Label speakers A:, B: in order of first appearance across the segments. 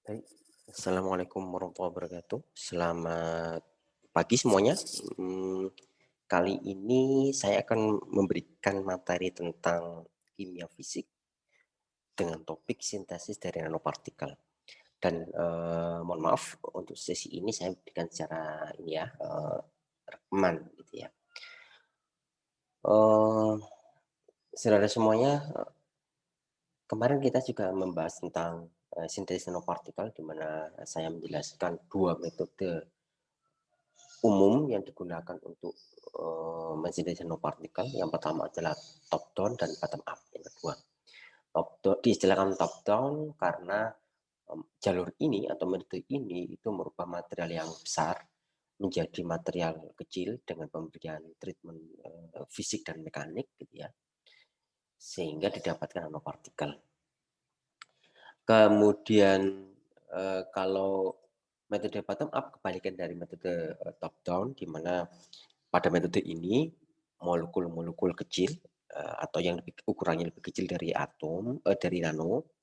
A: Baik, assalamualaikum warahmatullahi wabarakatuh. Selamat pagi semuanya. Hmm, Kali ini saya akan memberikan materi tentang kimia fisik dengan topik sintesis dari nanopartikel. Dan mohon maaf untuk sesi ini saya berikan secara ini ya rekaman gitu ya. Eh, Saudara semuanya, kemarin kita juga membahas tentang sintesis nanopartikel, di mana saya menjelaskan dua metode umum yang digunakan untuk mensintesis nanopartikel. Yang pertama adalah top down dan bottom up. Yang kedua, top down diistilahkan top down karena jalur ini atau metode ini itu merubah material yang besar menjadi material kecil dengan pemberian treatment fisik dan mekanik gitu ya, sehingga didapatkan nanopartikel. Kemudian kalau metode bottom up kebalikan dari metode top down, di mana pada metode ini molekul-molekul kecil atau yang ukurannya lebih kecil dari atom, dari nano,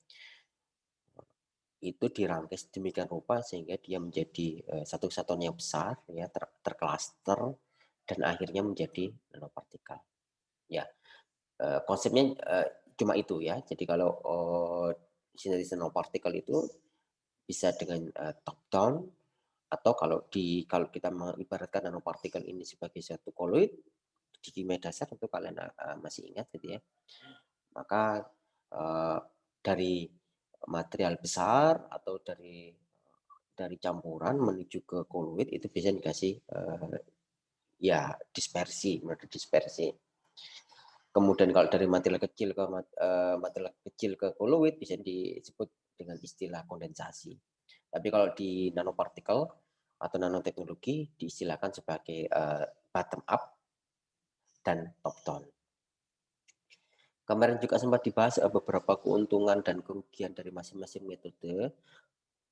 A: itu dirangkai sedemikian rupa sehingga dia menjadi satu kesatuan yang besar, ya, terklaster dan akhirnya menjadi nanopartikel. Ya, konsepnya cuma itu ya. Jadi kalau sintesis nanopartikel itu bisa dengan top down, atau kalau kita mengibaratkan nanopartikel ini sebagai satu koloid di kimia dasar, tentu kalian masih ingat gitu ya. Maka dari material besar atau dari campuran menuju ke koloid itu bisa dikasih ya dispersi, menurut dispersi. Kemudian kalau dari material kecil ke koloid bisa disebut dengan istilah kondensasi. Tapi kalau di nanopartikel atau nanoteknologi diistilahkan sebagai bottom up dan top down. Kemarin juga sempat dibahas beberapa keuntungan dan kerugian dari masing-masing metode.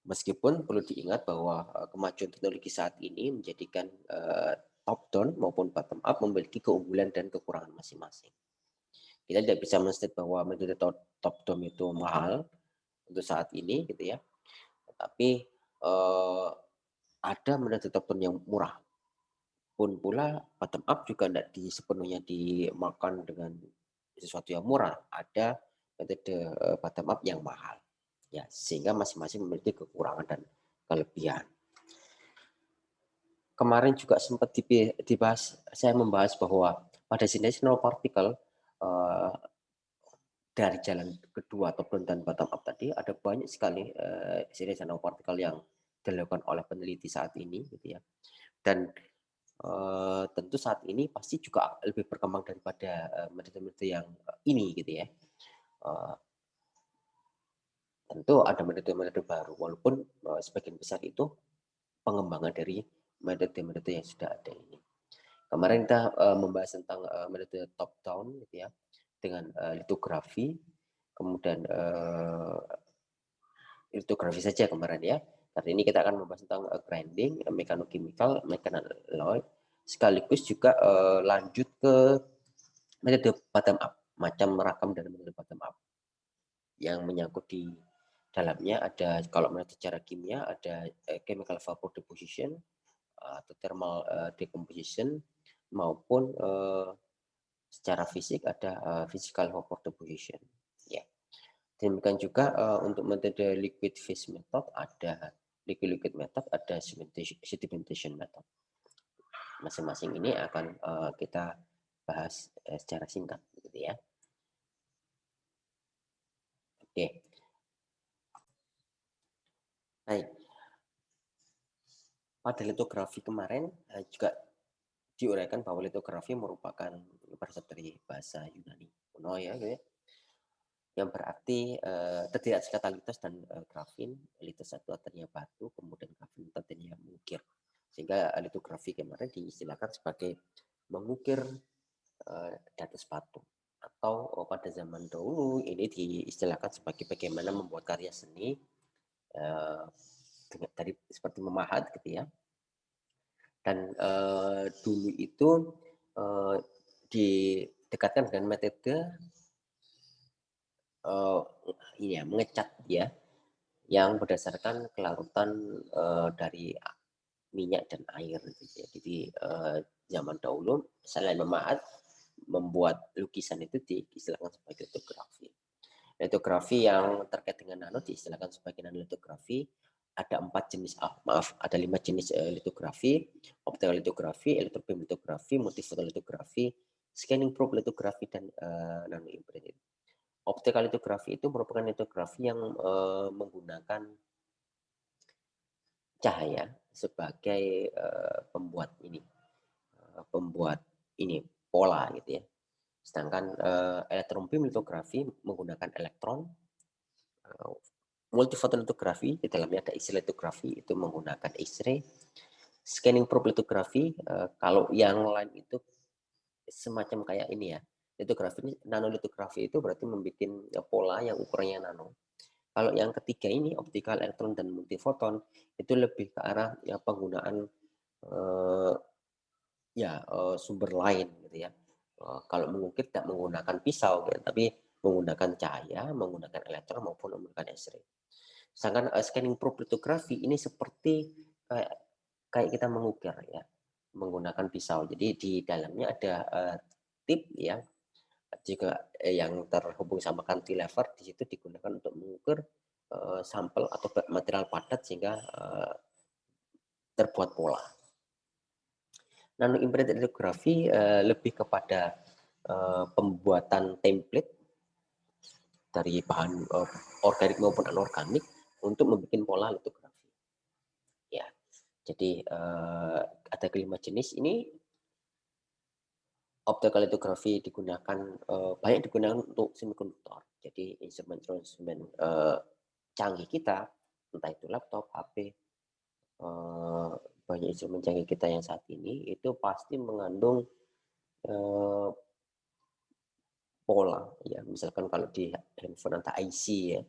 A: Meskipun perlu diingat bahwa kemajuan teknologi saat ini menjadikan top down maupun bottom up memiliki keunggulan dan kekurangan masing-masing. Kita tidak bisa menstate bahwa metode top down itu mahal untuk saat ini gitu ya. Tapi ada metode top down yang murah. Pun pula bottom up juga tidak sepenuhnya dimakan dengan sesuatu yang murah. Ada metode bottom up yang mahal. Ya, sehingga masing-masing memiliki kekurangan dan kelebihan. Kemarin juga sempat dibahas, saya membahas bahwa pada sintesis nanopartikel dari jalan kedua top down dan bottom up tadi ada banyak sekali sintesis nanopartikel yang dilakukan oleh peneliti saat ini gitu ya. Dan tentu saat ini pasti juga lebih berkembang daripada metode-metode yang ini gitu ya. Uh, Tentu ada metode-metode baru, walaupun sebagian besar itu pengembangan dari metode-metode yang sudah ada ini. Kemarin kita membahas tentang metode top down gitu ya, dengan litografi, kemudian litografi saja kemarin ya. Hari ini kita akan membahas tentang grinding, mechanochemical, mechanalloy, sekaligus juga lanjut ke metode bottom up, macam merakam dari metode bottom up yang menyangkut di dalamnya ada, kalau menurut secara kimia ada chemical vapor deposition atau thermal decomposition, maupun secara fisik ada physical vapor deposition. Ya. Demikian juga untuk metode liquid phase method ada liquid method, ada sedimentation method. Masing-masing ini akan kita bahas secara singkat gitu ya. Oke. Baik. Pada litografi kemarin juga diuraikan bahwa litografi merupakan berasal dari bahasa Yunani kuno ya, gitu ya, yang berarti terdiri atas kata litos dan grafin. Litos itu artinya batu, kemudian grafin artinya mengukir. Sehingga litografi kemarin diistilahkan sebagai mengukir di atas batu. Atau pada zaman dahulu ini diistilahkan sebagai bagaimana membuat karya seni dengan tadi seperti memahat gitu ya. Dan dulu itu didekatkan dengan metode ini ya, mengecat ya, yang berdasarkan kelarutan dari minyak dan air gitu ya. Jadi zaman dahulu selain membuat lukisan itu diistilahkan sebagai litografi. Litografi yang terkait dengan nano diistilahkan sebagai nanolitografi. Ada 4 jenis, ada 5 jenis litografi: optical litografi, elektrobeam litografi, multifotolitografi, scanning probe litografi, dan nano imprinting. Optical litografi itu merupakan litografi yang menggunakan cahaya sebagai pembuat pola gitu ya. Sedangkan elektron beam litografi menggunakan elektron. Multifotolitografi di dalamnya ada X-ray litografi, itu menggunakan X-ray. Scanning probe litografi, kalau yang lain itu semacam kayak ini ya. Litografi ini, nanolitografi itu berarti membuat pola yang ukurannya nano. Kalau yang ketiga ini, optical, elektron, dan multifoton, itu lebih ke arah ya, penggunaan sumber lain gitu ya. Kalau mengukir tidak menggunakan pisau gitu, tapi menggunakan cahaya, menggunakan elektron maupun menggunakan X-ray. Sedangkan scanning probe litografi ini seperti kayak kita mengukir ya, menggunakan pisau. Jadi di dalamnya ada tip ya, juga yang terhubung sama cantilever, di situ digunakan untuk mengukur sampel atau material padat sehingga terbuat pola. Nano imprinted litografi lebih kepada pembuatan template dari bahan organik maupun anorganik untuk membuat pola litografi. Ya, jadi ada kelima jenis ini. Optical litografi digunakan banyak digunakan untuk semikonduktor. Jadi instrumen-instrumen canggih kita, entah itu laptop, HP, banyak instrumen canggih kita yang saat ini itu pasti mengandung pola ya. Misalkan kalau di handphone atau IC ya,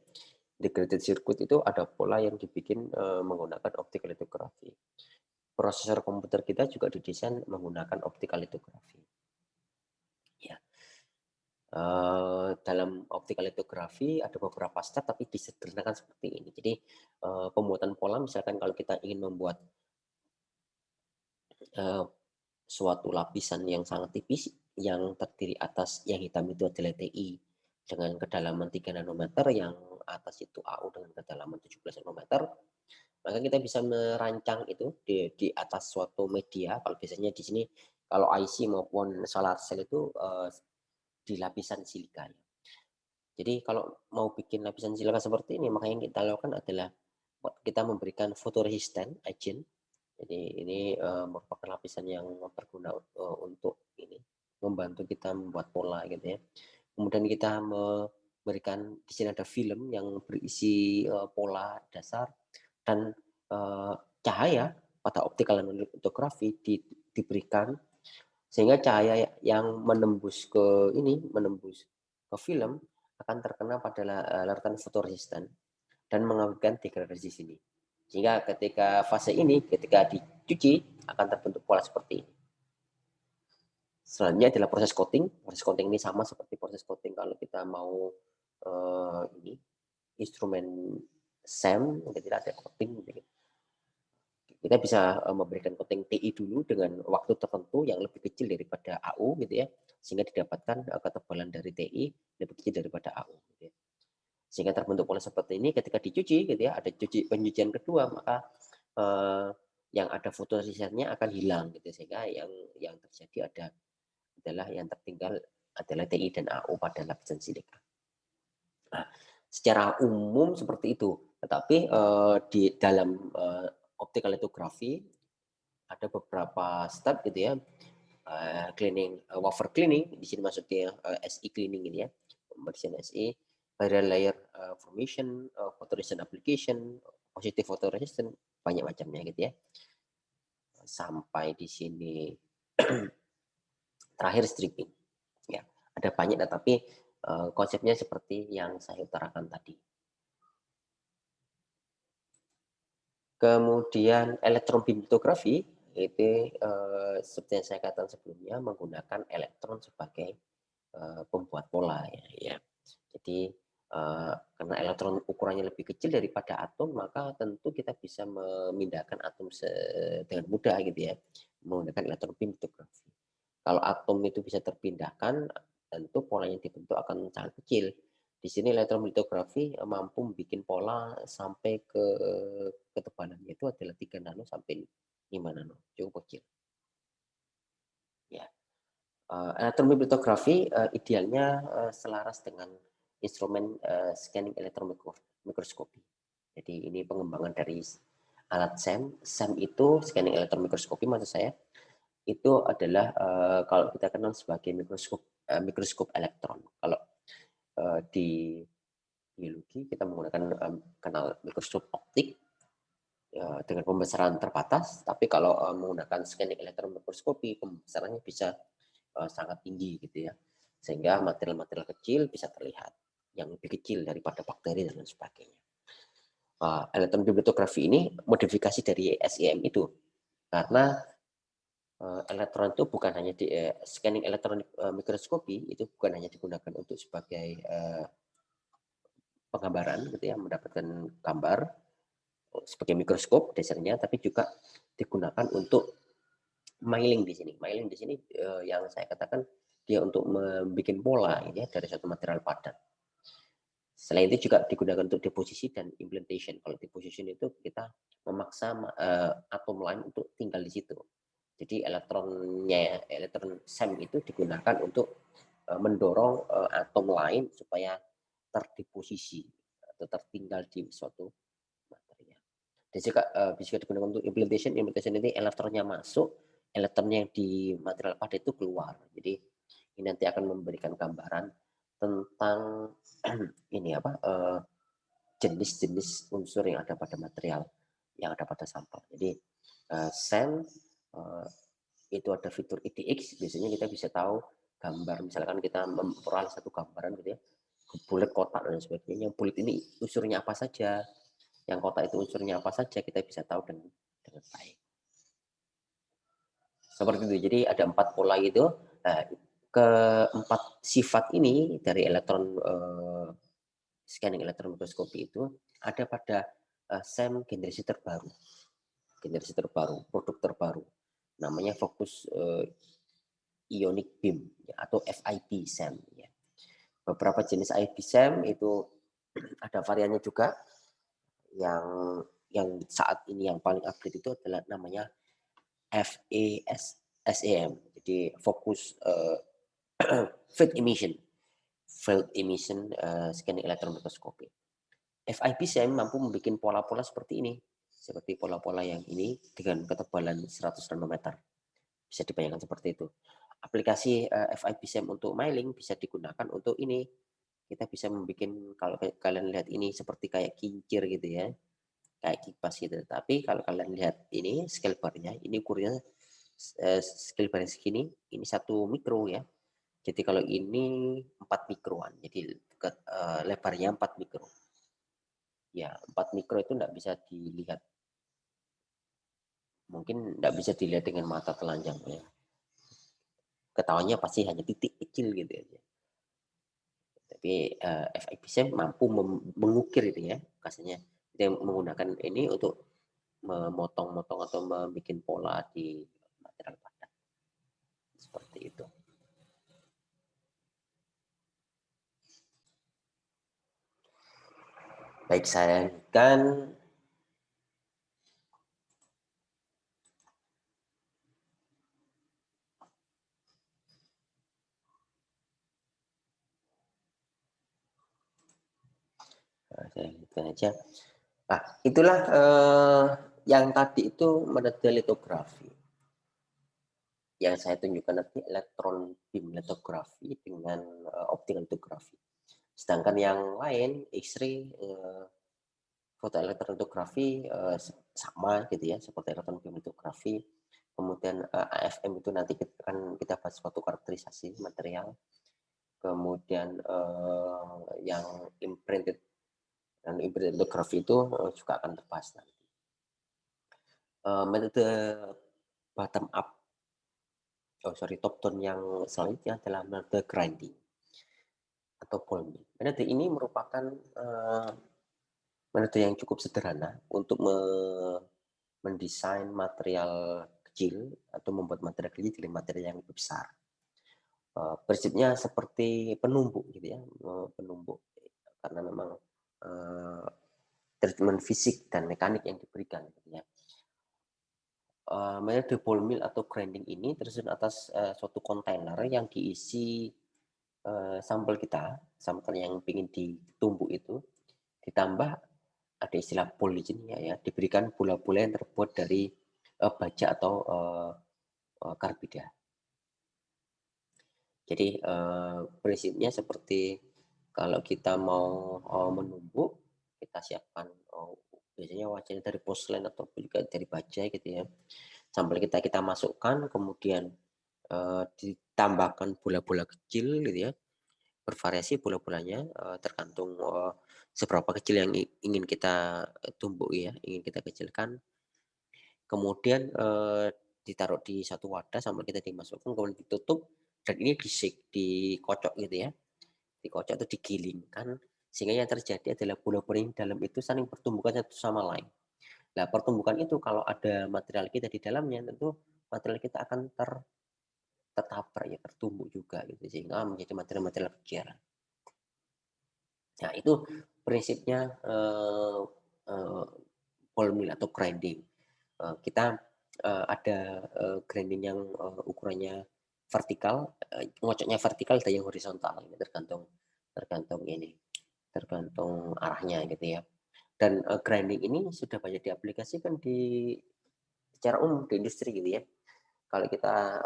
A: integrated circuit itu ada pola yang dibikin menggunakan optical litografi. Prosesor komputer kita juga didesain menggunakan optical litografi. Ya. Dalam optical litografi ada beberapa step tapi disederhanakan seperti ini. Jadi pembuatan pola, misalkan kalau kita ingin membuat suatu lapisan yang sangat tipis yang terdiri atas yang hitam itu adalah TI dengan kedalaman 3 nanometer, yang atas itu AU dengan kedalaman 17 nanometer, maka kita bisa merancang itu di atas suatu media. Kalau biasanya di sini kalau IC maupun solar cell itu di lapisan silika. Jadi kalau mau bikin lapisan silika seperti ini, maka yang kita lakukan adalah kita memberikan fotoresisten agent. Jadi ini merupakan lapisan yang berguna untuk ini membantu kita membuat pola gitu ya. Kemudian kita memberikan, di sini ada film yang berisi pola dasar dan cahaya pada optical litografi diberikan sehingga cahaya yang menembus ke film akan terkena pada larutan fotoresisten dan mengakibatkan degradasi sini. Sehingga ketika fase ini, ketika dicuci, akan terbentuk pola seperti ini. Selanjutnya adalah proses coating. Proses coating ini sama seperti proses coating kalau kita mau instrumen SEM, kita ada coating. Kita bisa memberikan coating TI dulu dengan waktu tertentu yang lebih kecil daripada AU gitu ya, sehingga didapatkan ketebalan dari TI lebih kecil daripada AU. Gitu ya. Sehingga terbentuk pola seperti ini. Ketika dicuci gitu ya, ada pencucian kedua, maka yang ada fotoresistennya akan hilang gitu, sehingga yang terjadi adalah yang tertinggal adalah TI dan AU pada lapisan silika. Nah, secara umum seperti itu. Tetapi di dalam optical litografi ada beberapa step gitu ya. Cleaning, wafer cleaning, di sini maksudnya SI cleaning ini ya, pembersihan SI, barrier layer formation, photoresist application, positive photoresist, banyak macamnya gitu ya. Sampai di sini terakhir stripping. Ya, ada banyak tetapi konsepnya seperti yang saya utarakan tadi. Kemudian elektron beam litografi itu seperti yang saya katakan sebelumnya menggunakan elektron sebagai pembuat pola ya. Jadi Karena elektron ukurannya lebih kecil daripada atom, maka tentu kita bisa memindahkan atom dengan mudah gitu ya, menggunakan elektron beam litografi. Kalau atom itu bisa terpindahkan, tentu pola yang dibentuk akan sangat kecil. Di sini elektron litografi mampu membuat pola sampai ke ketebalannya itu adalah 3 nano sampai 5 nano, cukup kecil. Ya. Elektron beam litografi idealnya selaras dengan instrumen scanning elektron mikroskopi. Jadi ini pengembangan dari alat SEM. SEM itu scanning elektron mikroskopi maksud saya. Itu adalah kalau kita kenal sebagai mikroskop elektron. Kalau di biologi kita menggunakan kenal mikroskop optik dengan pembesaran terbatas, tapi kalau menggunakan scanning elektron mikroskopi pembesarannya bisa sangat tinggi gitu ya, sehingga material-material kecil bisa terlihat yang lebih kecil daripada bakteri dan lain sebagainya. Elektron beam litografi ini modifikasi dari SEM itu, karena elektron itu bukan hanya di scanning elektronik mikroskopi itu bukan hanya digunakan untuk sebagai penggambaran gitu ya, mendapatkan gambar sebagai mikroskop dasarnya, tapi juga digunakan untuk mailing di sini. Mailing di sini yang saya katakan dia untuk membuat pola ya dari satu material padat. Selain itu juga digunakan untuk deposisi dan implantation. Kalau deposition itu kita memaksa atom lain untuk tinggal di situ. Jadi elektron SEM itu digunakan untuk mendorong atom lain supaya terdeposisi atau tertinggal di suatu material. Dan juga bisa digunakan untuk implantation. Implantation ini elektronnya masuk, elektronnya yang di material padat itu keluar. Jadi ini nanti akan memberikan gambaran tentang ini apa jenis-jenis unsur yang ada pada material yang ada pada sampel. Jadi SEM itu ada fitur IDX, biasanya kita bisa tahu gambar, misalkan kita memperoleh satu gambaran gitu ya, bulat, kotak dan sebagainya. Yang bulat ini unsurnya apa saja, yang kotak itu unsurnya apa saja, kita bisa tahu dengan baik. Seperti itu. Jadi ada 4 pola itu. Nah, keempat sifat ini dari elektron scanning elektron mikroskopi itu ada pada SEM generasi terbaru. Generasi terbaru, produk terbaru. Namanya fokus ionic beam ya, atau FIB SEM ya. Beberapa jenis FIB SEM itu ada variannya juga. Yang saat ini yang paling update itu adalah namanya FASEM. Jadi fokus field emission scanning elektron mikroskopi. FIB SEM mampu membuat pola-pola seperti ini, seperti pola-pola yang ini dengan ketebalan 100 nanometer. Bisa dibayangkan seperti itu. Aplikasi FIB SEM untuk mailing bisa digunakan untuk ini. Kita bisa membuat, kalau kalian lihat ini seperti kayak kincir gitu ya, kayak kipas gitu. Tapi kalau kalian lihat ini scale bar-nya, ini ukurnya scale bar segini, ini 1 mikro ya. Jadi kalau ini 4 mikroan, jadi lebarnya 4 mikro. Ya, 4 mikro itu enggak bisa dilihat. Mungkin enggak bisa dilihat dengan mata telanjang ya. Ketahuannya pasti hanya titik kecil gitu ya. Tapi FIB SEM mampu mengukir itu ya, kasarnya. Dia menggunakan ini untuk memotong-motong atau membuat pola di material padat. Seperti itu. Baik, saya lanjutkan. Saya lanjutkan aja. Nah, itulah yang tadi itu metode litografi. Yang saya tunjukkan nanti elektron beam litografi dengan optical litografi. Sedangkan yang lain X-ray, fotoelektrolitografi sama gitu ya, seperti elektron beam litografi. Kemudian AFM itu nanti akan kita bahas suatu karakterisasi material. Kemudian yang imprinted dan imprinted litografi itu juga akan terbahas nanti. Metode bottom up, top down yang selanjutnya adalah metode grinding. atau ball mill. Metode ini merupakan metode yang cukup sederhana untuk mendesain material kecil atau membuat material kecil jadi material yang lebih besar. Prinsipnya seperti penumbuk gitu ya, penumbuk. Karena memang eh, treatment fisik dan mekanik yang diberikan gitu ya. Metode ball mill atau grinding ini tersusun atas suatu kontainer yang diisi sampel kita, sampel yang ingin ditumbuk itu, ditambah ada istilah ball di sini ya, diberikan bola-bola yang terbuat dari baja atau karbida. Jadi prinsipnya seperti kalau kita mau menumbuk, kita siapkan biasanya wajahnya dari porselen atau juga dari baja gitu ya. Sampel kita masukkan, kemudian ditambahkan bola-bola kecil gitu ya, bervariasi bola-bolanya tergantung seberapa kecil yang ingin kita tumbuk ya, ingin kita kecilkan. Kemudian ditaruh di satu wadah sambil kita dimasukkan, kemudian ditutup dan ini dikocok gitu ya, dikocok atau digilingkan sehingga yang terjadi adalah bola-bola yang dalam itu saling pertumbukan satu sama lain. Nah, pertumbukan itu kalau ada material kita di dalamnya tentu material kita akan tertabrak ya, tertumbuk juga gitu sehingga menjadi material-material kecil. Nah, itu prinsipnya ball mill atau grinding. Kita ada grinding yang ukurannya vertikal, ngocoknya vertikal dan yang horizontal, tergantung tergantung ini, tergantung arahnya gitu ya. Dan grinding ini sudah banyak diaplikasikan secara umum di industri gitu ya. Kalau kita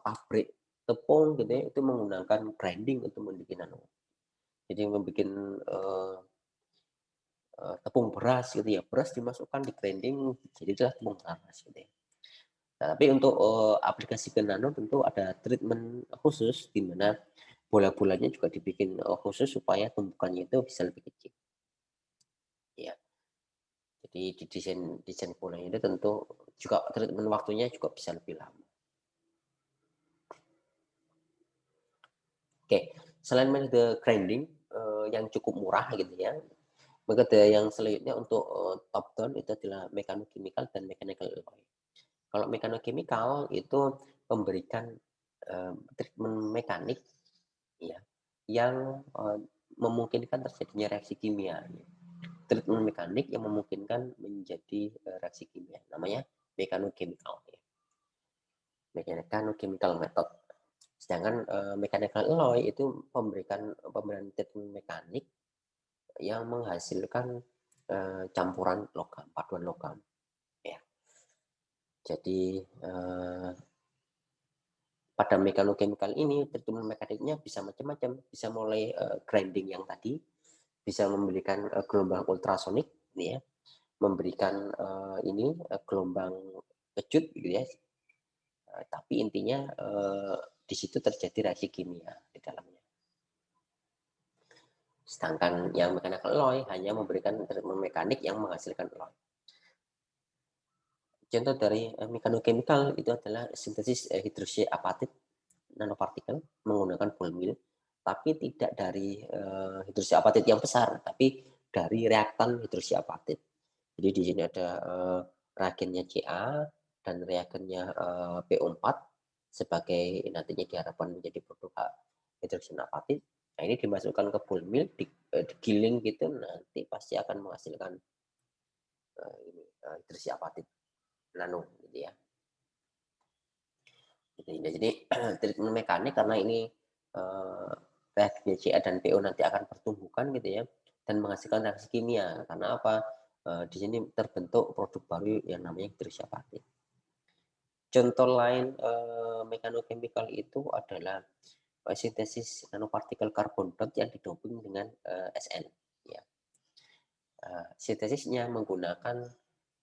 A: pabrik tepung gitu ya, itu menggunakan grinding untuk membuat jadi membuat tepung beras gitu ya, beras dimasukkan di grinding jadilah tepung beras gitu ya. Nah, tapi untuk aplikasi ke nano tentu ada treatment khusus di mana bola-bolanya juga dibikin khusus supaya tumpukannya itu bisa lebih kecil. Ya, jadi di desain desain bolanya itu tentu juga treatment waktunya juga bisa lebih lama. Oke, selain metode grinding yang cukup murah gitu ya, metode yang selanjutnya untuk top down itu adalah mekanikimikal dan mechanical alloy. Kalau mekanikimikal itu memberikan treatment mekanik ya yang memungkinkan terjadinya reaksi kimia. Treatment mekanik yang memungkinkan menjadi reaksi kimia. Namanya mechanical ya. Mechanical method. Sedangkan mechanical alloy itu pemberian treatment mekanik yang menghasilkan campuran logam, paduan logam. Ya. Jadi pada mekanikal ini treatment mekaniknya bisa macam-macam, bisa mulai grinding yang tadi, bisa memberikan gelombang ultrasonik, ya, memberikan gelombang kejut, gitu ya. Tapi intinya di situ terjadi reaksi kimia di dalamnya. Sedangkan yang mechanical alloy hanya memberikan treatment mekanik yang menghasilkan alloy. Contoh dari mekanikal itu adalah sintesis hidroksi apatit nanopartikel menggunakan ball mill, tapi tidak dari hidroksi apatit yang besar, tapi dari reaktan hidroksi apatit. Jadi di sini ada reagennya Ca dan reagennya PO4 sebagai nantinya diharapkan menjadi produk hidroksi apatit. Nah, ini dimasukkan ke ball mill, digiling gitu, nanti pasti akan menghasilkan hidroksi apatit nano gitu ya. Jadi treatment mekanik karena ini reaksi Ca dan PO nanti akan pertumbukan gitu ya dan menghasilkan reaksi kimia. Karena apa? Di sini terbentuk produk baru yang namanya hidroksi apatit. Contoh lain mekanochemical itu adalah sintesis nanopartikel karbon dot yang didoping dengan SN. Ya. Sintesisnya menggunakan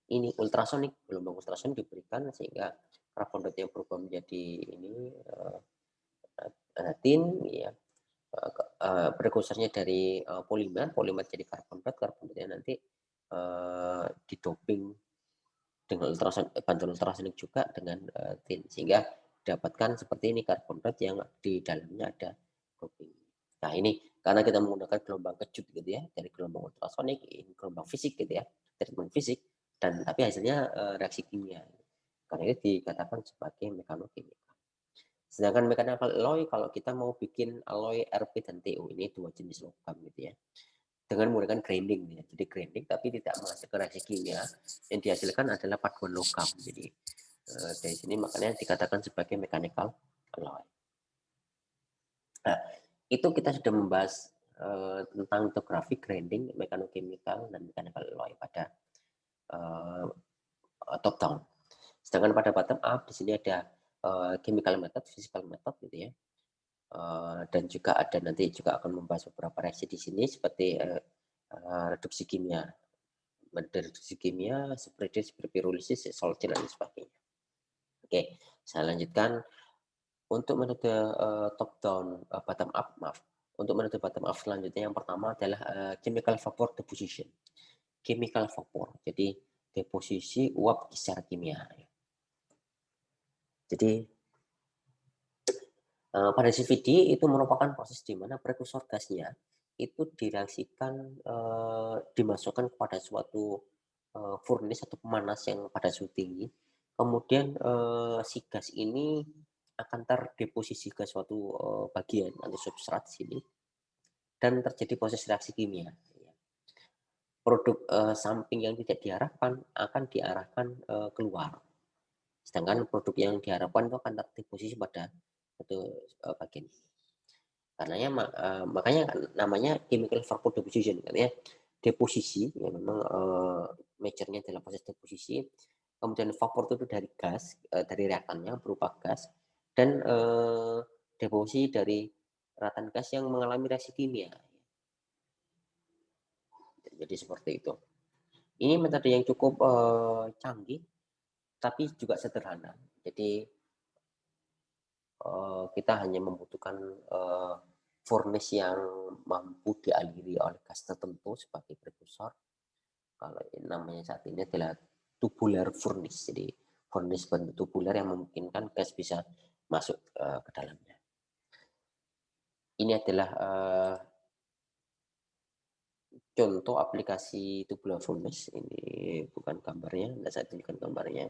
A: ini ultrasonik, gelombang ultrasonik diberikan sehingga karbon dot yang berubah menjadi ini tin, ya, prekursornya dari polimer, polimer jadi karbon dot, karbon dotnya nanti didoping dengan bantuan ultrasonik juga dengan tin sehingga dapatkan seperti ini karbon dot yang di dalamnya ada doping. Nah ini karena kita menggunakan gelombang kejut gitu ya, dari gelombang ultrasonik, gelombang fisik gitu ya, treatment fisik, dan tapi hasilnya reaksi kimia. Karena itu dikatakan sebagai mekanokimia. Sedangkan mechanical alloy kalau kita mau bikin alloy Rp dan TO, ini dua jenis logam gitu ya, dengan menggunakan grinding ya. Jadi grinding tapi tidak menghasilkan reaksi kimia, yang dihasilkan adalah paduan logam. Jadi dari sini makanya dikatakan sebagai mechanical alloy. Nah, itu kita sudah membahas tentang litografi, grinding, mechanochemical, dan mechanical alloy pada top down. Sedangkan pada bottom up di sini ada chemical method, physical method gitu ya. Dan juga ada nanti juga akan membahas beberapa reaksi di sini seperti reduksi kimia, reduksi kimia, seperti pirolisis, solcer dan sebagainya. Oke, saya lanjutkan untuk metode top down, bottom up, maaf. Untuk metode bottom up selanjutnya yang pertama adalah chemical vapor deposition. Chemical vapor, jadi deposisi uap secara kimia. Jadi pada CVD itu merupakan proses di mana prekursor gasnya itu direaksikan, dimasukkan kepada suatu furnace atau pemanas yang pada suhu tinggi. Kemudian si gas ini akan terdeposisi ke suatu bagian atau substrat sini dan terjadi proses reaksi kimia. Produk samping yang tidak diharapkan akan diarahkan keluar. Sedangkan produk yang diharapkan itu akan terdeposisi pada satu bagian. Karenanya makanya namanya chemical vapor deposition, katanya deposisi ya memang majornya adalah proses deposisi. Kemudian vapor itu dari gas, dari reaktannya berupa gas, dan deposisi dari reaktan gas yang mengalami reaksi kimia. Jadi seperti itu. Ini metode yang cukup canggih, tapi juga sederhana. Jadi kita hanya membutuhkan furnace yang mampu dialiri oleh gas tertentu sebagai prekursor. Kalau namanya saat ini adalah tubular furnace. Jadi furnace bentuk tubular yang memungkinkan gas bisa masuk ke dalamnya. Ini adalah contoh aplikasi tubular furnace. Ini bukan gambarnya, tidak saya tunjukkan gambarnya.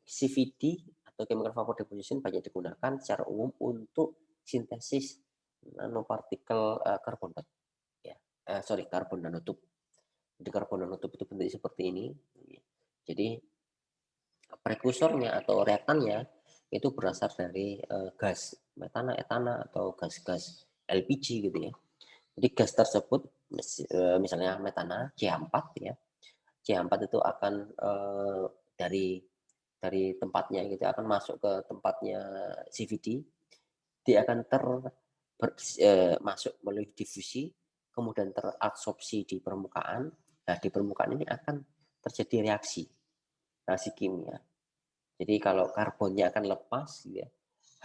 A: CVD atau chemical vapor deposition banyak digunakan secara umum untuk sintesis nanopartikel karbon ya. Karbon nanotube. Jadi karbon nanotube itu bentuknya seperti ini. Jadi prekursornya atau reaktannya itu berasal dari gas metana, etana atau gas-gas LPG gitu ya. Jadi gas tersebut misalnya metana CH4 ya. CH4 itu akan dari tempatnya gitu akan masuk ke tempatnya CVD, dia akan masuk melalui difusi, kemudian terabsorpsi di permukaan. Nah, di permukaan ini akan terjadi reaksi kimia. Jadi kalau karbonnya akan lepas, ya,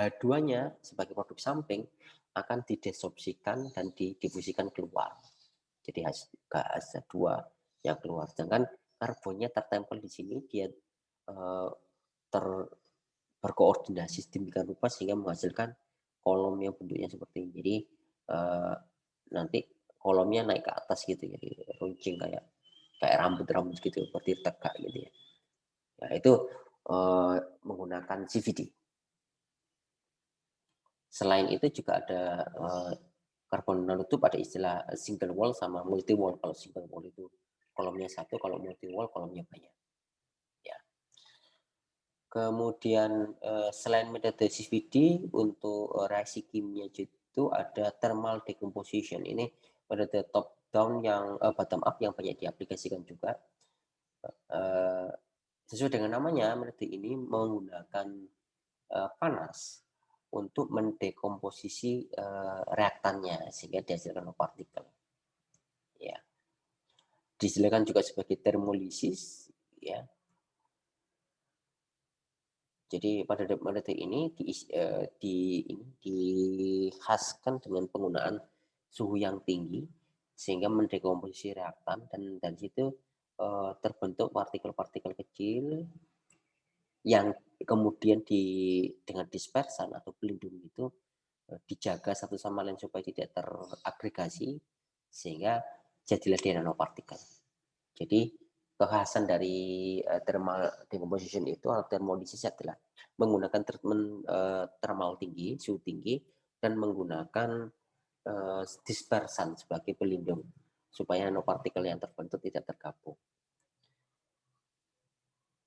A: H2-nya sebagai produk samping akan didesorpsikan dan didifusikan keluar. Jadi H2 yang keluar. Sedangkan karbonnya tertempel di sini, dia berkoordinasi sedemikian rupa sehingga menghasilkan kolom yang bentuknya seperti ini. Jadi nanti kolomnya naik ke atas gitu ya, runcing kayak rambut-rambut gitu, seperti tegak gitu ya. Nah, itu menggunakan CVD. Selain itu juga ada karbon nanotube, ada istilah single wall sama multi wall. Kalau single wall itu kolomnya satu, kalau multi wall kolomnya banyak. Ya. Kemudian selain metode CVD untuk reaksi kimia itu ada thermal decomposition. Ini metode top down yang bottom up yang banyak diaplikasikan juga. Sesuai dengan namanya, metode ini menggunakan panas untuk mendekomposisi reaktannya sehingga dihasilkan nanopartikel. Ya. Disediakan juga sebagai termolisis, ya. Jadi pada metode ini dikhaskan dengan penggunaan suhu yang tinggi sehingga mendekomposisi reaktan dan dari situ terbentuk partikel-partikel kecil yang kemudian dengan dispersan atau pelindung itu dijaga satu sama lain supaya tidak teragregasi, sehingga jadilah dia nanopartikel. Jadi kekhasan dari thermal decomposition itu atau thermolisis adalah menggunakan treatment thermal tinggi, suhu tinggi, dan menggunakan dispersan sebagai pelindung supaya nanopartikel yang terbentuk tidak tergabung.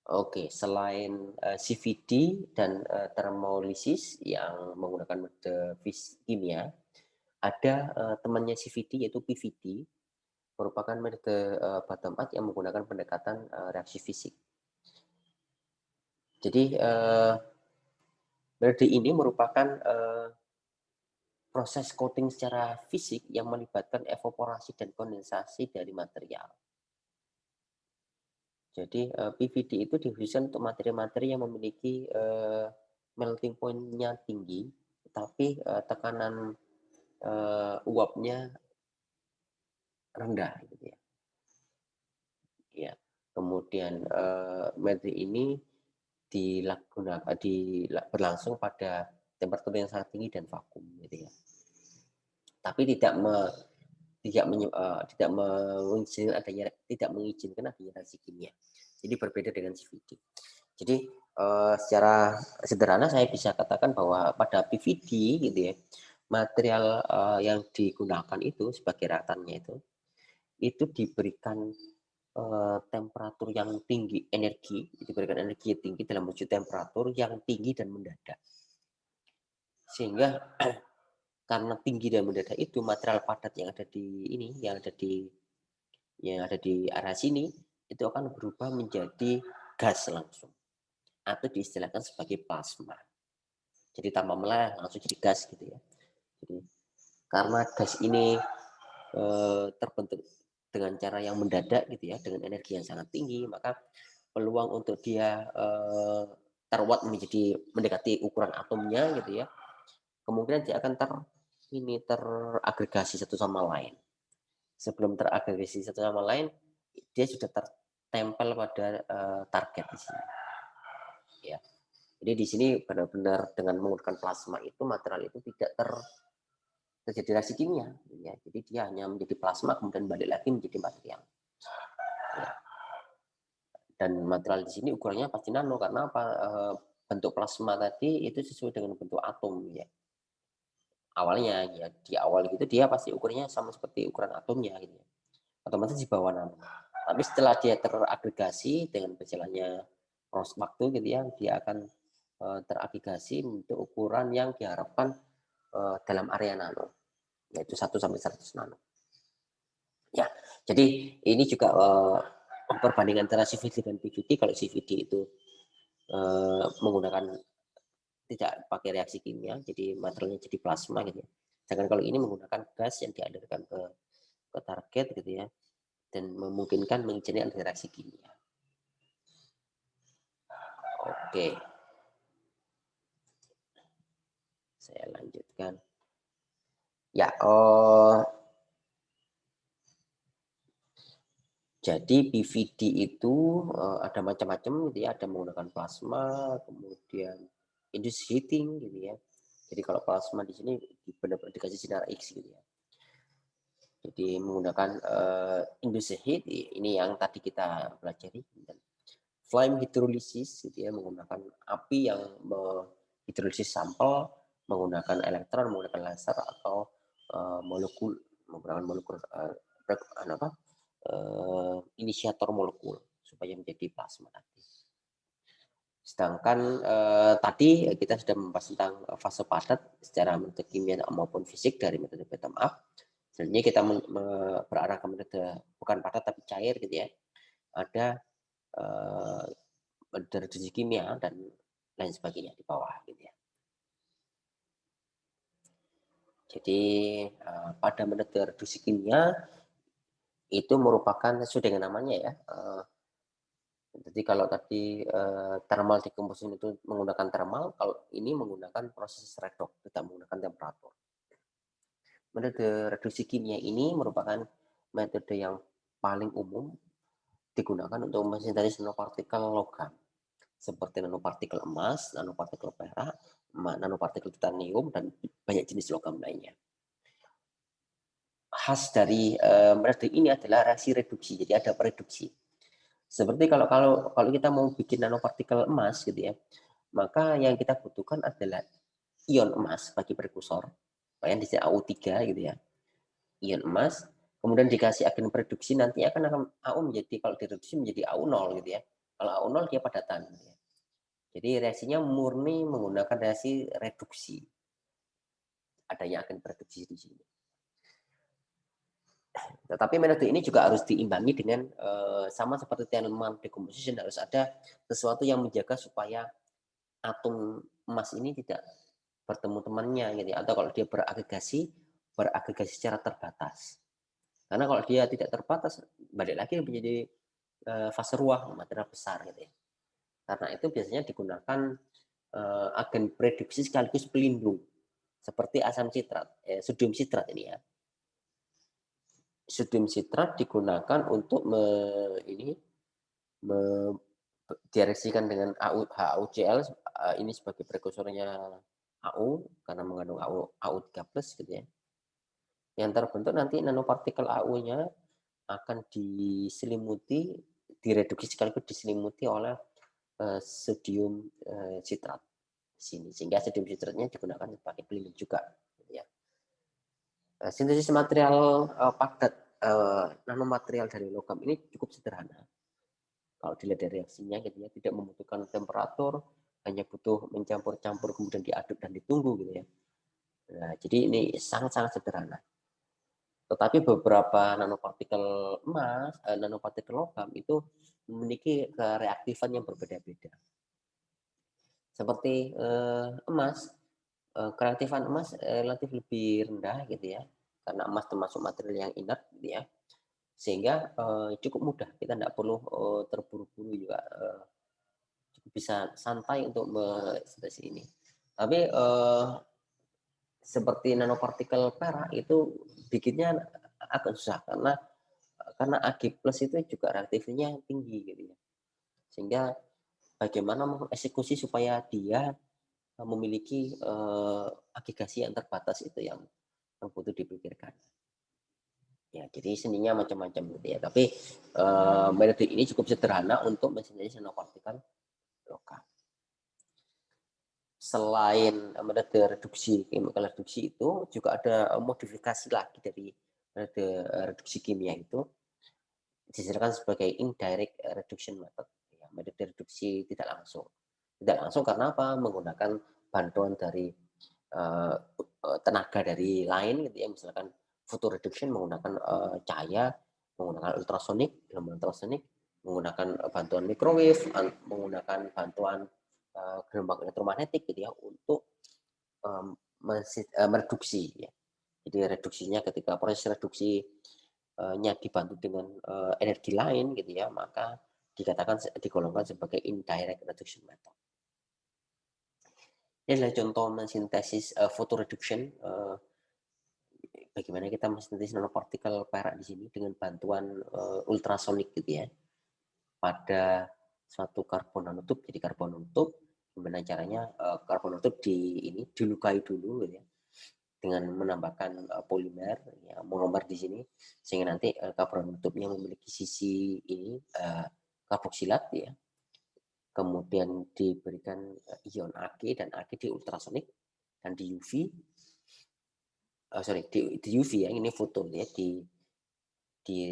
A: Oke, selain CVD dan thermolysis yang menggunakan metode kimia, ada temannya CVD yaitu PVD, merupakan metode bottom up yang menggunakan pendekatan reaksi fisik. Jadi metode ini merupakan proses coating secara fisik yang melibatkan evaporasi dan kondensasi dari material. Jadi PVD itu dikhususkan untuk materi-materi yang memiliki melting point-nya tinggi, tapi tekanan uapnya rendah, gitu ya. Ya, kemudian metode ini berlangsung pada temperatur yang sangat tinggi dan vakum, gitu ya. Tapi tidak mengizinkan adanya reaksi kimia. Jadi berbeda dengan CVD. Jadi secara sederhana saya bisa katakan bahwa pada PVD gitu ya, material yang digunakan itu sebagai reaktannya itu diberikan temperatur yang tinggi, diberikan energi tinggi dalam wujud temperatur yang tinggi dan mendadak. Sehingga karena tinggi dan mendadak itu material padat yang ada di area sini itu akan berubah menjadi gas langsung atau diistilahkan sebagai plasma. Jadi tanpa meleleh langsung jadi gas gitu ya. Jadi karena gas ini terbentuk dengan cara yang mendadak gitu ya, dengan energi yang sangat tinggi, maka peluang untuk dia terbuat mendekati ukuran atomnya gitu ya, kemungkinan dia akan teragregasi satu sama lain. Sebelum teragregasi satu sama lain, dia sudah tertempel pada target di sini. Ya. Jadi di sini benar-benar dengan menggunakan plasma itu material itu tidak terjadi reaksi kimia. Ya. Jadi dia hanya menjadi plasma kemudian balik lagi menjadi material. Ya. Dan material di sini ukurannya pasti nano karena apa? Bentuk plasma tadi itu sesuai dengan bentuk atom ya. Awalnya ya di awal gitu dia pasti ukurnya sama seperti ukuran atomnya gitu ya. Otomatis di bawah nano. Tapi setelah dia teragregasi dengan berjalannya proses waktu gitu ya, dia akan teragregasi untuk ukuran yang diharapkan dalam area nano, yaitu 1 sampai 100 nano. Ya, jadi ini juga perbandingan antara CVD dan PVD. Kalau CVD itu menggunakan tidak pakai reaksi kimia, jadi materialnya jadi plasma gitu ya. Sedangkan kalau ini menggunakan gas yang dialirkan ke target gitu ya, dan memungkinkan mengizinkan reaksi kimia. Oke, saya lanjutkan. Ya, jadi PVD itu ada macam-macam gitu ya, ada menggunakan plasma, kemudian induced heating gitu ya. Jadi kalau plasma di sini benar-benar dikasih sinar X gitu ya. Jadi menggunakan induced heat ini yang tadi kita pelajari. Dan flame hydrolysis gitu ya, menggunakan api yang menghidrolisis sampel menggunakan elektron, menggunakan laser atau molekul, menggunakan molekul inisiator molekul supaya menjadi plasma tadi. Sedangkan tadi kita sudah membahas tentang fase padat secara metode kimia maupun fisik dari metode bottom up. Selanjutnya kita berarah ke metode bukan padat tapi cair gitu ya. Ada metode reduksi kimia dan lain sebagainya di bawah gitu ya. Jadi pada metode reduksi kimia itu merupakan sesuai dengan namanya ya. Jadi kalau tadi thermal decomposition itu menggunakan thermal, kalau ini menggunakan proses redox, tidak menggunakan temperatur. Metode reduksi kimia ini merupakan metode yang paling umum digunakan untuk mensintesis nanopartikel logam. seperti nanopartikel emas, nanopartikel perak, nanopartikel titanium, dan banyak jenis logam lainnya. Khas dari metode ini adalah reaksi reduksi, jadi ada reduksi. Seperti kalau kita mau bikin nanopartikel emas gitu ya, maka yang kita butuhkan adalah ion emas bagi prekursor, yang di sini AU3 gitu ya, ion emas, kemudian dikasih agen reduksi, nanti akan AU menjadi, kalau direduksi menjadi AU0 gitu ya. Kalau AU0 dia padatan. Gitu ya. Jadi reaksinya murni menggunakan reaksi reduksi. Adanya agen reduksi di sini. Tetapi metode ini juga harus diimbangi dengan sama seperti Tiedemann decomposition, harus ada sesuatu yang menjaga supaya atom emas ini tidak bertemu temannya gitu ya. Atau kalau dia beragregasi secara terbatas. Karena kalau dia tidak terbatas, balik lagi menjadi fase ruang, material besar gitu ya. Karena itu biasanya digunakan agen reduksi sekaligus pelindung, seperti asam sitrat, sodium sitrat ini ya. Sodium sitrat digunakan untuk direaksikan dengan HAUCl, ini sebagai prekursornya AU karena mengandung AU3+ gitu ya. Yang terbentuk nanti nanopartikel AU-nya akan diselimuti, direduksi sekaligus diselimuti oleh sodium sitrat di sini, sehingga sodium sitratnya digunakan sebagai pelindung juga. Gitu ya. Sintesis material padat nanomaterial dari logam ini cukup sederhana. Kalau dilihat dari reaksinya, gitu ya, tidak membutuhkan temperatur, hanya butuh mencampur-campur kemudian diaduk dan ditunggu gitu ya. Nah, jadi ini sangat-sangat sederhana. Tetapi beberapa nanopartikel emas, nanopartikel logam itu memiliki kereaktifan yang berbeda-beda. Seperti emas, kereaktifan emas relatif lebih rendah gitu ya, karena emas termasuk material yang inert gitu ya, sehingga cukup mudah, kita tidak perlu terburu-buru juga, cukup bisa santai untuk mensintesis ini. Tapi seperti nanopartikel perak itu bikinnya agak susah, karena Ag+ itu juga reaktifnya tinggi gitu ya. Sehingga bagaimana mengeksekusi supaya dia memiliki agregasi yang terbatas itu yang butuh dipikirkan. Ya, jadi seninya macam-macam gitu ya. Tapi metode ini cukup sederhana untuk mensintesis nanopartikel logam. Selain metode reduksi, chemical reduksi itu juga ada modifikasi lagi dari metode reduksi kimia itu, disediakan sebagai indirect reduction method. Ya, metode reduksi tidak langsung. Tidak langsung karena apa? Menggunakan bantuan dari tenaga dari lain gitu ya, misalkan photo reduction menggunakan cahaya, menggunakan ultrasonik, gelombang ultrasonik, menggunakan bantuan microwave, menggunakan bantuan gelombang elektromagnetik gitu ya, untuk mereduksi ya. Jadi reduksinya, ketika proses reduksi nya dibantu dengan energi lain gitu ya, maka digolongkan sebagai indirect reduction method. Ini adalah contoh mensintesis photo reduction, bagaimana kita mensintesis nanopartikel perak di sini dengan bantuan ultrasonik gitu ya, pada suatu karbon nanotube. Jadi karbon nanotube, gimana caranya karbon nanotube dilukai dulu gitu ya, dengan menambahkan polimer ya, monomer di sini, sehingga nanti karbon nanotube-nya memiliki sisi ini karboksilat ya. Kemudian diberikan ion Ag, dan Ag di ultrasonik dan di UV, di UV ya, ini foton ya, di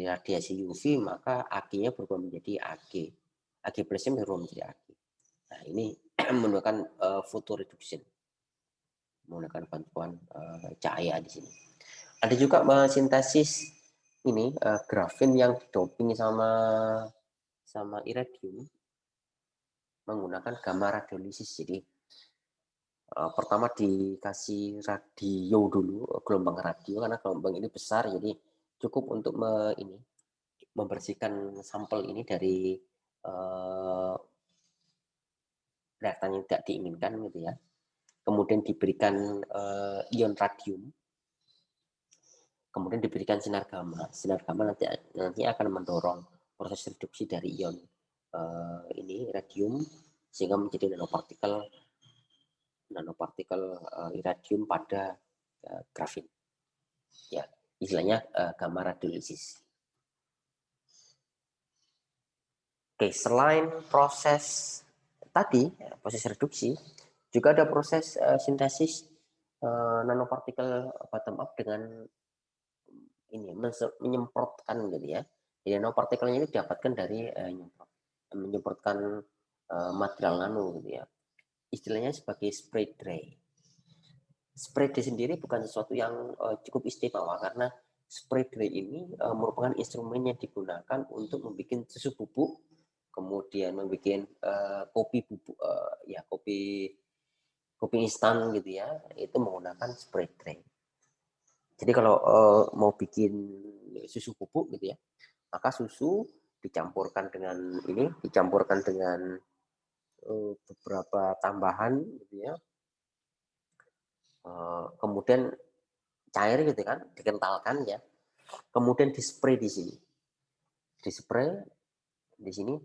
A: radiasi UV, maka Ag-nya berubah menjadi Ag plusnya berubah menjadi Ag. Nah, ini menggunakan photo reduction, menggunakan bantuan cahaya di sini. Ada juga sintesis ini grafin yang didoping sama iridium menggunakan gamma radiolisis. Jadi pertama dikasih radio dulu, gelombang radio, karena gelombang ini besar, jadi cukup untuk membersihkan sampel ini dari reaktan yang tidak diinginkan gitu ya. Kemudian diberikan ion radium, kemudian diberikan sinar gamma. Sinar gamma nanti akan mendorong proses reduksi dari ion ini radium sehingga menjadi nanopartikel iradium pada grafit. Ya, istilahnya gamma radiolisis. Oke, selain proses tadi, proses reduksi, juga ada proses sintesis nanopartikel bottom up dengan ini menyemprotkan gitu ya. Jadi nanopartikelnya ini didapatkan dari menyemprotkan material nano gitu ya. Istilahnya sebagai spray dry. Spray dry sendiri bukan sesuatu yang cukup istimewa karena spray dry ini merupakan instrumen yang digunakan untuk membuat susu bubuk, kemudian membuat kopi bubuk, ya kopi instan gitu ya, itu menggunakan spray dry. Jadi kalau mau bikin susu bubuk gitu ya, maka susu dicampurkan dengan beberapa tambahan gitu ya, kemudian cair gitu kan, dikentalkan ya, kemudian dispray di sini,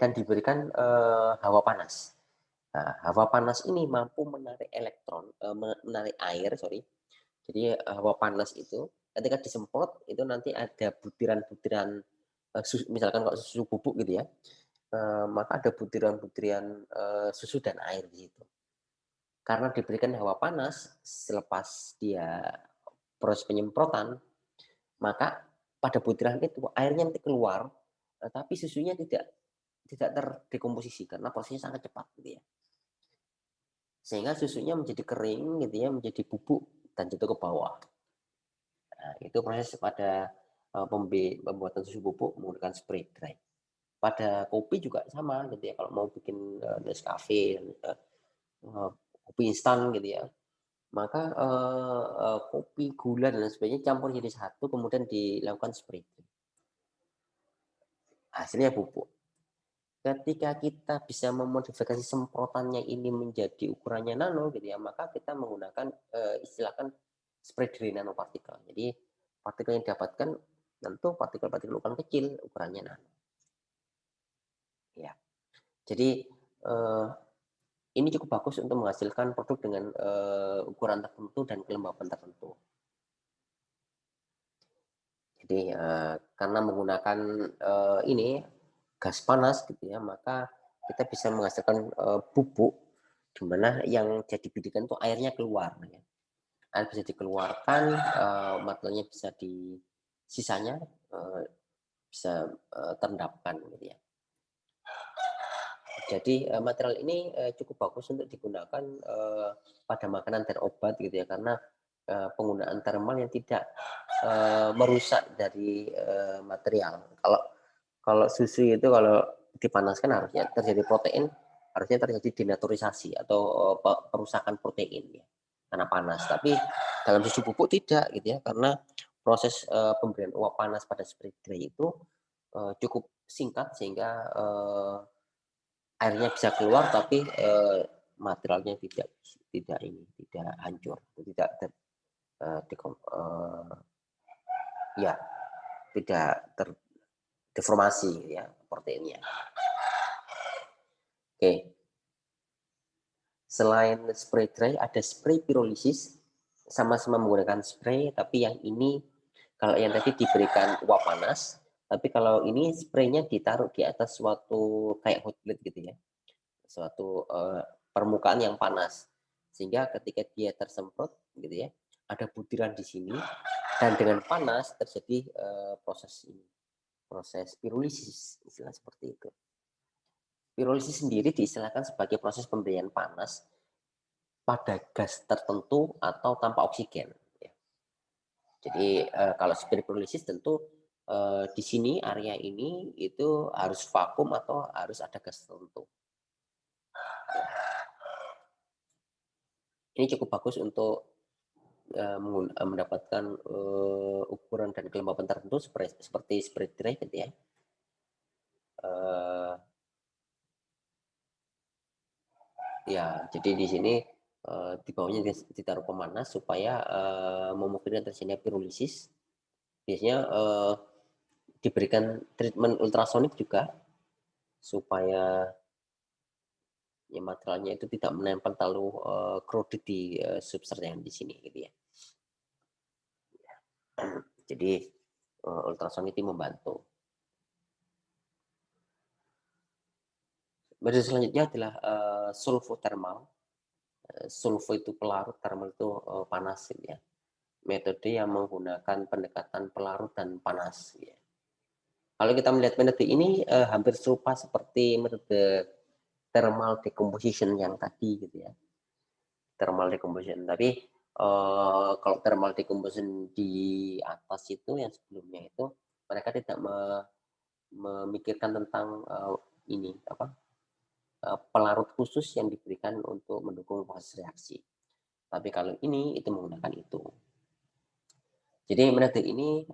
A: dan diberikan hawa panas. Nah, hawa panas ini mampu menarik menarik air, sorry. Jadi hawa panas itu ketika disemprot itu nanti ada butiran-butiran misalkan kalau susu bubuk gitu ya, maka ada butiran-butiran susu dan air di situ. Karena diberikan hawa panas selepas dia proses penyemprotan, maka pada butiran itu airnya nanti keluar, tapi susunya tidak terdekomposisi karena prosesnya sangat cepat gitu ya. Sehingga susunya menjadi kering gitu ya, menjadi bubuk dan jatuh ke bawah. Nah, itu proses pada pembuatan susu bubuk menggunakan spray dry. Pada kopi juga sama gitu ya, kalau mau bikin Nescafe, kopi instan gitu ya, maka kopi, gula dan lain sebagainya campur jadi satu, kemudian dilakukan spray dry. Hasilnya bubuk. Ketika kita bisa memodifikasi semprotannya ini menjadi ukurannya nano gitu ya, maka kita menggunakan istilahkan spray dry nanopartikel. Jadi partikel yang didapatkan tentu partikel-partikel ukuran kecil, ukurannya nano. Ya. Jadi ini cukup bagus untuk menghasilkan produk dengan ukuran tertentu dan kelembapan tertentu. Jadi karena menggunakan ini gas panas gitu ya, maka kita bisa menghasilkan bubuk di mana yang jadi bidikan itu airnya keluar ya. Air bisa dikeluarkan, materialnya bisa sisanya bisa terendapkan gitu ya. Jadi material ini cukup bagus untuk digunakan pada makanan dan obat gitu ya, karena penggunaan thermal yang tidak merusak dari material. Kalau susu itu kalau dipanaskan harusnya terjadi protein, harusnya terjadi denaturisasi atau perusakan protein ya, karena panas. Tapi dalam susu bubuk tidak gitu ya, karena proses pemberian uap panas pada spray dry itu cukup singkat sehingga airnya bisa keluar tapi materialnya tidak hancur, tidak ya tidak terdeformasi ya proteinnya. Oke. Selain spray dry ada spray pirolisis, sama-sama menggunakan spray, tapi yang ini kalau yang tadi diberikan uap panas, tapi kalau ini spraynya ditaruh di atas suatu kayak hot plate gitu ya, suatu permukaan yang panas, sehingga ketika dia tersemprot gitu ya, ada butiran di sini dan dengan panas terjadi proses pirolisis, istilah seperti itu. Pirolisis sendiri diistilahkan sebagai proses pemberian panas pada gas tertentu atau tanpa oksigen. Ya. Jadi kalau spray pirolisis tentu di sini area ini itu harus vakum atau harus ada gas tertentu. Ini cukup bagus untuk mendapatkan ukuran dan kelembapan tertentu seperti spray dry gitu ya. Ya, jadi di sini di bawahnya ditaruh pemanas supaya memungkinkan terjadinya pirolisis. Biasanya diberikan treatment ultrasonik juga supaya ya materialnya itu tidak menempel terlalu crowded di substrat yang di sini gitu ya. Jadi ultrasound itu membantu. Metode selanjutnya adalah sulfothermal. Sulfo itu pelarut, thermal itu panas gitu ya. Metode yang menggunakan pendekatan pelarut dan panas. Ya. Kalau kita melihat metode ini hampir serupa seperti metode thermal decomposition yang tadi gitu ya. Thermal decomposition. Tapi kalau thermal decomposition di atas itu yang sebelumnya itu mereka tidak memikirkan tentang ini apa pelarut khusus yang diberikan untuk mendukung proses reaksi. Tapi kalau ini itu menggunakan itu. Jadi metode ini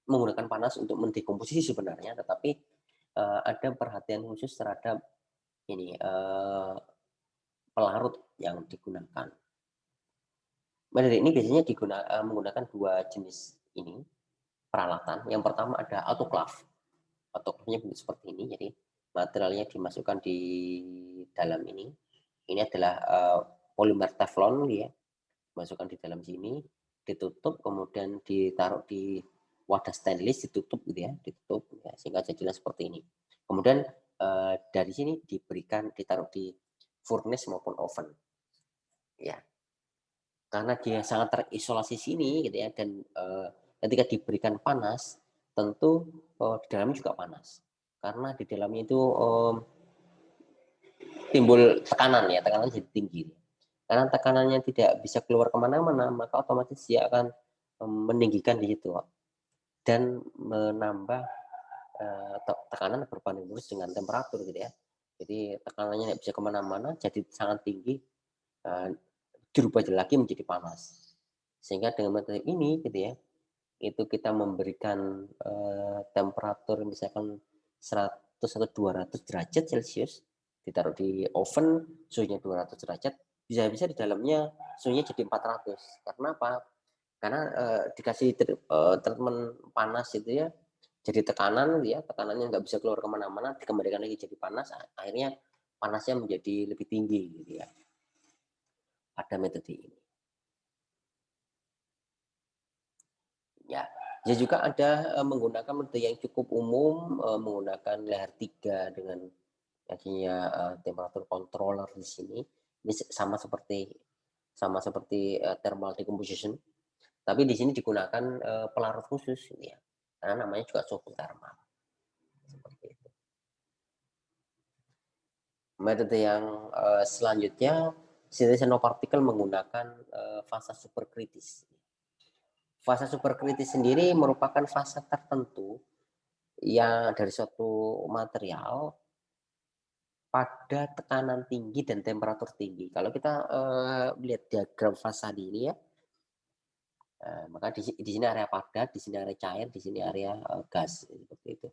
A: menggunakan panas untuk mendekomposisi sebenarnya, tetapi ada perhatian khusus terhadap ini pelarut yang digunakan. Metode ini biasanya menggunakan dua jenis ini peralatan. Yang pertama ada autoclave. Autoclave-nya bentuk seperti ini, jadi materialnya dimasukkan di dalam ini. Ini adalah polimer teflon ya, masukkan di dalam sini, ditutup, kemudian ditaruh di wadah stainless, ditutup gitu ya, ditutup ya, sehingga jadilah seperti ini. Kemudian dari sini ditaruh di furnace maupun oven, ya. Karena dia sangat terisolasi sini gitu ya, dan ketika diberikan panas, tentu di dalamnya juga panas. Karena di dalamnya itu timbul tekanan ya, tekanan jadi tinggi. Karena tekanannya tidak bisa keluar kemana-mana, maka otomatis dia akan meninggikan di situ dan menambah tekanan berbanding lurus dengan temperatur gitu ya. Jadi tekanannya tidak bisa kemana-mana, jadi sangat tinggi, dirubah lagi menjadi panas. Sehingga dengan metode ini gitu ya, itu kita memberikan temperatur misalkan 100 atau 200 derajat Celcius, ditaruh di oven suhunya 200 derajat, bisa-bisa di dalamnya suhunya jadi 400. Karena apa? Karena dikasih treatment panas itu ya, jadi tekanan ya, tekanannya nggak bisa keluar kemana-mana, dikembalikan lagi jadi panas, akhirnya panasnya menjadi lebih tinggi gitu ya. Pada metode ini. Ya, ya juga ada menggunakan metode yang cukup umum, menggunakan layer 3 dengan adanya temperatur controller di sini. Ini sama seperti thermal decomposition, tapi di sini digunakan pelarut khusus ya. Karena namanya juga suhu thermal. Seperti itu. Metode yang selanjutnya sintesis nanopartikel menggunakan fasa superkritis. Fase superkritis sendiri merupakan fase tertentu yang dari suatu material pada tekanan tinggi dan temperatur tinggi. Kalau kita lihat diagram fase ini ya, maka di sini area padat, di sini area cair, di sini area gas seperti itu.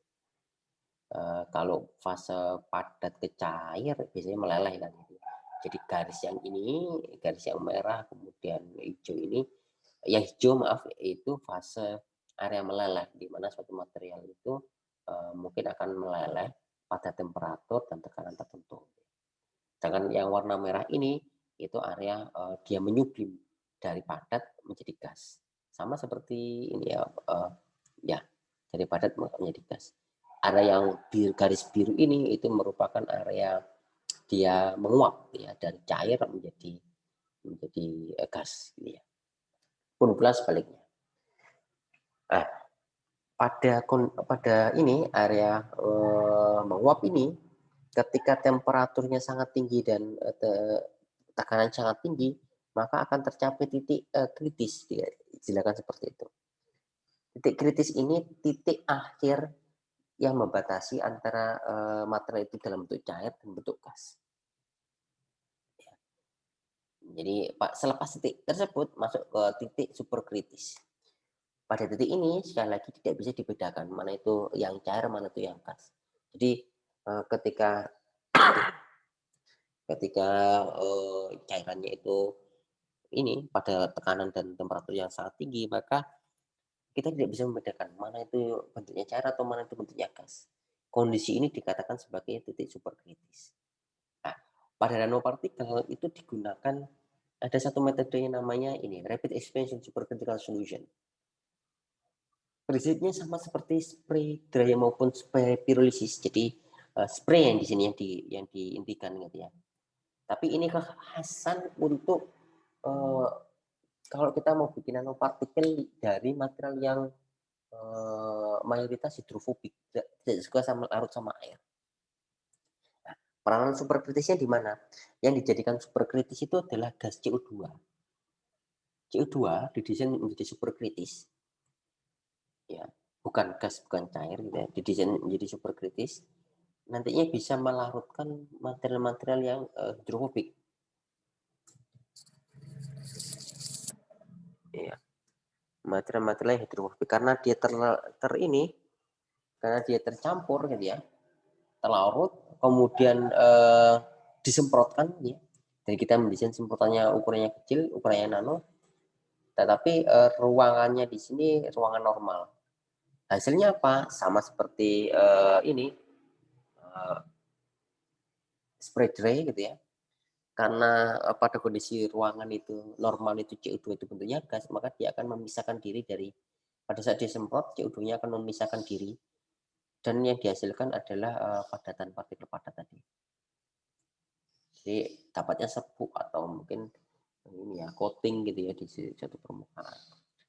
A: Kalau fase padat ke cair biasanya meleleh kan. Jadi garis yang ini, garis yang merah, kemudian hijau ini, yang hijau maaf itu fase area meleleh, di mana suatu material itu mungkin akan meleleh pada temperatur dan tekanan tertentu. Sedangkan yang warna merah ini itu area dia menyublim dari padat menjadi gas. Sama seperti ini ya, ya dari padat menjadi gas. Area yang garis biru ini itu merupakan area dia menguap ya dari cair menjadi gas gitu ya. Pun pula sebaliknya. Nah, pada ini area menguap ini ketika temperaturnya sangat tinggi dan tekanan sangat tinggi, maka akan tercapai titik kritis, silakan seperti itu. Titik kritis ini titik akhir yang membatasi antara material itu dalam bentuk cair dan bentuk gas. Jadi selepas titik tersebut masuk ke titik superkritis. Pada titik ini sekali lagi tidak bisa dibedakan mana itu yang cair, mana itu yang gas. Jadi ketika cairannya itu ini pada tekanan dan temperatur yang sangat tinggi, maka kita tidak bisa membedakan mana itu bentuknya cair atau mana itu bentuknya gas. Kondisi ini dikatakan sebagai titik superkritis. Nah, pada nanopartikel itu digunakan ada satu metode yang namanya ini rapid expansion supercritical solution. Prinsipnya sama seperti spray dry maupun spray pirolisis. Jadi spray yang di sini yang diintikan gitu ya. Tapi ini kekhasan untuk kalau kita mau bikin nanopartikel dari material yang mayoritas hidrofobik, tidak suka sama larut sama air. Nah, peranan superkritisnya di mana? Yang dijadikan superkritis itu adalah gas CO2. CO2 didesain menjadi superkritis. Ya, bukan gas, bukan cair gitu ya. Didesain menjadi superkritis. Nantinya bisa melarutkan material-material yang hidrofobik. Ya, material-material yang hidrofobik karena dia karena dia tercampur gitu ya, terlarut, kemudian disemprotkan ya. Dan kita mendesain semprotannya ukurannya kecil, ukurannya nano, tetapi ruangannya di sini ruangan normal. Hasilnya apa? Sama seperti ini spray dry gitu ya. Karena pada kondisi ruangan itu normal itu CO2 itu bentuknya gas, maka dia akan memisahkan diri dari pada saat disemprot CO2-nya akan memisahkan diri dan yang dihasilkan adalah padatan partikel padat tadi. Jadi dapatnya serbuk atau mungkin ini ya coating gitu ya di satu permukaan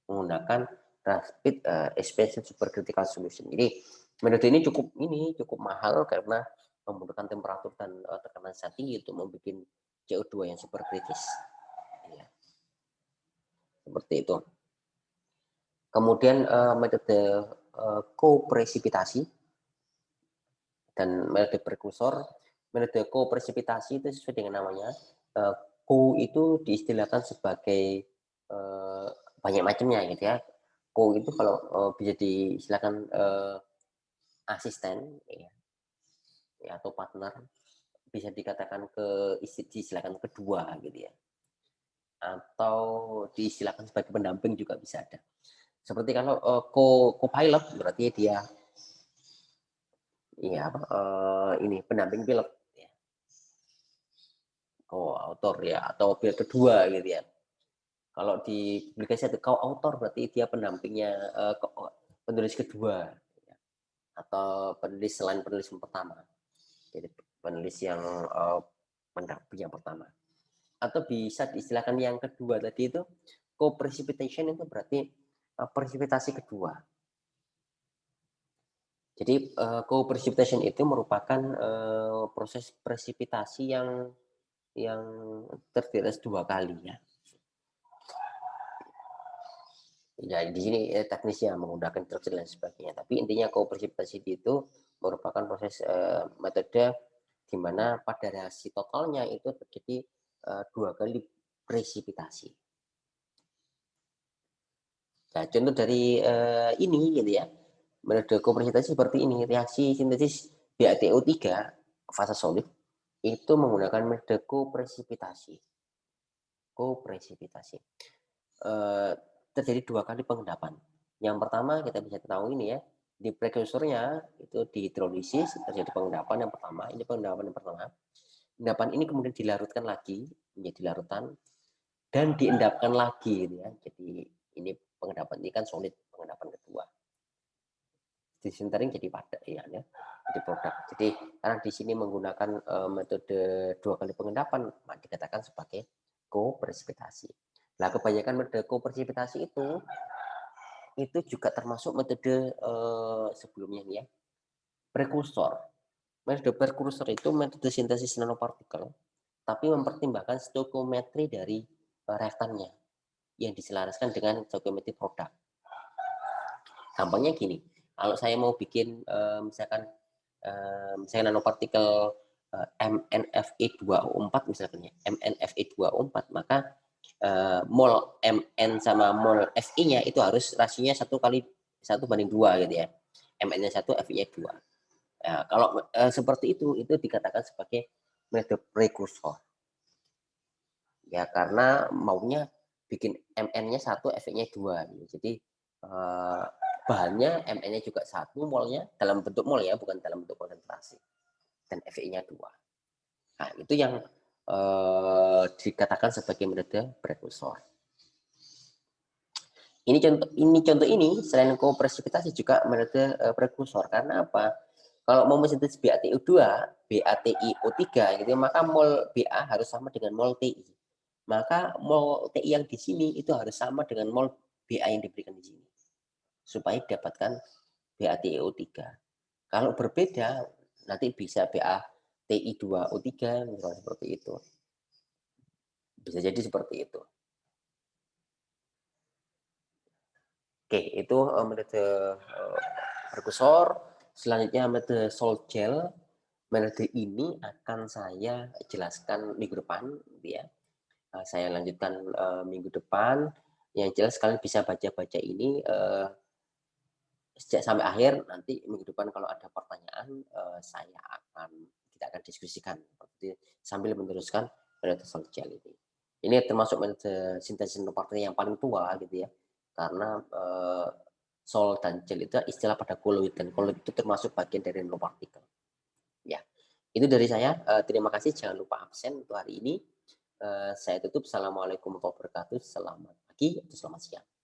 A: menggunakan rapid expansion supercritical solution. Jadi metode ini cukup mahal karena membutuhkan temperatur dan tekanan sangat tinggi untuk membuat CO2 yang superkritis. Ya. Seperti itu. Kemudian metode kopresipitasi dan metode prekursor. Metode kopresipitasi itu sesuai dengan namanya. Ko itu diistilahkan sebagai banyak macamnya gitu ya. Ko itu kalau bisa disilakan asisten ya, atau partner, bisa dikatakan disilakan kedua gitu ya, atau diistilahkan sebagai pendamping juga bisa ada. Seperti kalau co-pilot berarti dia ini pendamping pilot ya. Co-author ya, atau pilot kedua gitu ya. Kalau di publikasi itu co-author berarti dia pendampingnya penulis kedua ya. Atau penulis selain penulis yang pertama. Jadi penulis yang pendamping yang pertama. Atau bisa diistilahkan yang kedua tadi itu co-precipitation, itu berarti presipitasi kedua. Jadi co-precipitation itu merupakan proses presipitasi yang terdiri dua kali ya. Ya di sini teknisnya menggunakan instruksi dan sebagainya. Tapi intinya co-precipitation itu merupakan proses metode di mana pada reaksi totalnya itu terjadi dua kali presipitasi. Nah, contoh dari ini gitu ya. Metode kopresipitasi seperti ini, reaksi sintesis BaTO3 fase solid itu menggunakan metode kopresipitasi. Terjadi dua kali pengendapan. Yang pertama kita bisa tahu ini ya, di prekursornya itu di hidrolisis terjadi pengendapan yang pertama. Ini pengendapan yang pertama. Endapan ini kemudian dilarutkan lagi menjadi larutan dan diendapkan lagi gitu ya. Jadi ini pengendapan ini kan solid, pengendapan kedua. Disintering jadi padat ya, jadi produk. Jadi karena di sini menggunakan metode dua kali pengendapan, maka dikatakan sebagai kopresipitasi. Nah, kebanyakan metode kopresipitasi itu juga termasuk metode sebelumnya nih ya, prekursor. Metode prekursor itu metode sintesis nanopartikel, tapi mempertimbangkan stoikiometri dari reaktannya yang diselaraskan dengan stoikiometri produk. Gampangnya gini, kalau saya mau bikin misalkan nanopartikel MnFe2O4 misalnya, MnFe2O4, maka mol Mn sama mol Fe-nya itu harus rasionya 1:1 gitu ya. Mn-nya 1, Fe-nya 2. Nah, kalau seperti itu dikatakan sebagai metode prekursor. Ya karena maunya bikin Mn-nya 1, Fe-nya 2. Jadi bahannya Mn-nya juga 1, molnya dalam bentuk mol ya, bukan dalam bentuk konsentrasi. Dan Fe-nya 2. Nah, itu yang dikatakan sebagai metode prekursor. Ini selain kopresipitas juga metode prekursor. Karena apa? Kalau mau mensintesis BaTiO2, BaTiO3 gitu, maka mol Ba harus sama dengan mol Ti. Maka mol Ti yang di sini itu harus sama dengan mol Ba yang diberikan di sini. Supaya didapatkan BaTiO3. Kalau berbeda, nanti bisa BaTi2O3 misalnya seperti itu. Bisa jadi seperti itu. Oke, itu metode prekursor. Selanjutnya metode salt gel. Metode ini akan saya jelaskan minggu depan, gitu ya. Saya lanjutkan minggu depan. Yang jelas kalian bisa baca-baca ini sejak sampai akhir. Nanti minggu depan kalau ada pertanyaan, kita akan diskusikan sambil meneruskan metode salt gel ini. Ini termasuk metode sintesis nanopartikel yang paling tua, gitu ya. Karena sol dan gel itu istilah pada koloid, dan koloid itu termasuk bagian dari nanopartikel. Ya, itu dari saya. Terima kasih. Jangan lupa absen untuk hari ini. Saya tutup. Assalamualaikum warahmatullahi wabarakatuh. Selamat pagi atau selamat siang.